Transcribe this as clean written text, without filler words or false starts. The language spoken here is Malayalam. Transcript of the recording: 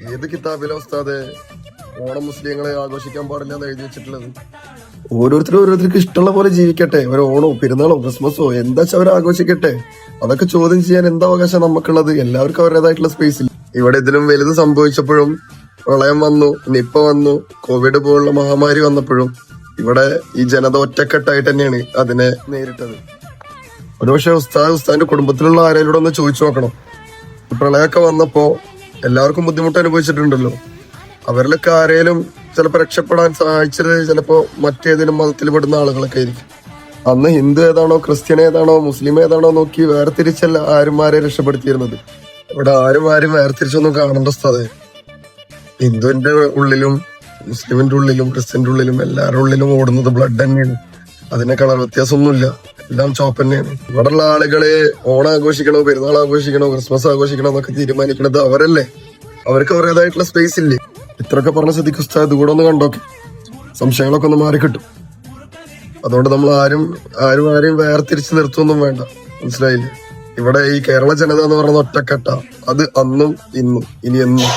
ഏത് കിതാബിലെ ഉസ്താദെ ഓണം മുസ്ലിങ്ങളെ ആഘോഷിക്കാൻ പാടില്ല എന്ന് എഴുതി വെച്ചിട്ടുള്ളത്? ഓരോരുത്തർക്ക് ഇഷ്ടമുള്ള പോലെ ജീവിക്കട്ടെ. ഒരു ഓണോ പെരുന്നാളോ ക്രിസ്മസോ എന്താ വെച്ചാൽ അവർ ആഘോഷിക്കട്ടെ. അതൊക്കെ ചോദ്യം ചെയ്യാൻ എന്താ അവകാശം നമുക്കുള്ളത്? എല്ലാവർക്കും അവരുടേതായിട്ടുള്ള സ്പേസിൽ. ഇവിടെ ഇതിലും വലുത് സംഭവിച്ചപ്പോഴും, പ്രളയം വന്നു, നിപ്പ വന്നു, കോവിഡ് പോലുള്ള മഹാമാരി വന്നപ്പോഴും ഇവിടെ ഈ ജനത ഒറ്റക്കെട്ടായിട്ട് തന്നെയാണ് അതിനെ നേരിട്ടത്. ഒരുപക്ഷെ ഉസ്താദിന്റെ കുടുംബത്തിലുള്ള ആരെങ്കിലും ഒന്ന് ചോദിച്ചു നോക്കണം. പ്രളയമൊക്കെ വന്നപ്പോ എല്ലാവർക്കും ബുദ്ധിമുട്ട് അനുഭവിച്ചിട്ടുണ്ടല്ലോ. അവരിലൊക്കെ ആരെങ്കിലും ചിലപ്പോൾ രക്ഷപ്പെടാൻ സഹായിച്ചത് ചിലപ്പോ മറ്റേതെങ്കിലും മതത്തിൽ പെടുന്ന ആളുകളൊക്കെ ആയിരിക്കും. അന്ന് ഹിന്ദു ഏതാണോ ക്രിസ്ത്യൻ ഏതാണോ മുസ്ലിം ഏതാണോ നോക്കി വേർതിരിച്ചല്ല ആരുമാരെ രക്ഷപ്പെടുത്തിയിരുന്നത്. ഇവിടെ ആരും വേർതിരിച്ചൊന്നും കാണേണ്ട ഉസ്താദേ. ഹിന്ദുവിന്റെ ഉള്ളിലും മുസ്ലിമിന്റെ ഉള്ളിലും ക്രിസ്ത്യന്റെ ഉള്ളിലും എല്ലാവരുടെ ഉള്ളിലും ഓടുന്നത് ബ്ലഡ് തന്നെയാണ്. അതിനെ കളർ വ്യത്യാസമൊന്നുമില്ല, എല്ലാം ചോപ്പ് തന്നെയാണ്. ഇവിടെയുള്ള ആളുകളെ ഓണം ആഘോഷിക്കണോ പെരുന്നാൾ ആഘോഷിക്കണോ ക്രിസ്മസ് ആഘോഷിക്കണോ എന്നൊക്കെ തീരുമാനിക്കണത് അവരല്ലേ. അവർക്ക് അവരുടേതായിട്ടുള്ള സ്പേസ് ഇല്ലേ? ഇത്രയൊക്കെ പറഞ്ഞ സ്ഥിതിക്ക് ഉസ്താദ് ഇതുകൂടെ ഒന്ന് കണ്ടോക്കെ, സംശയങ്ങളൊക്കെ ഒന്ന് മാറി കിട്ടും. അതുകൊണ്ട് നമ്മൾ ആരെയും വേർതിരിച്ച് നിർത്തുമൊന്നും വേണ്ട, മനസ്സിലായില്ലേ? ഇവിടെ ഈ കേരള ജനത എന്ന് പറയുന്ന ഒറ്റക്കെട്ട. അത് അന്നും ഇന്നും ഇനി എന്നും.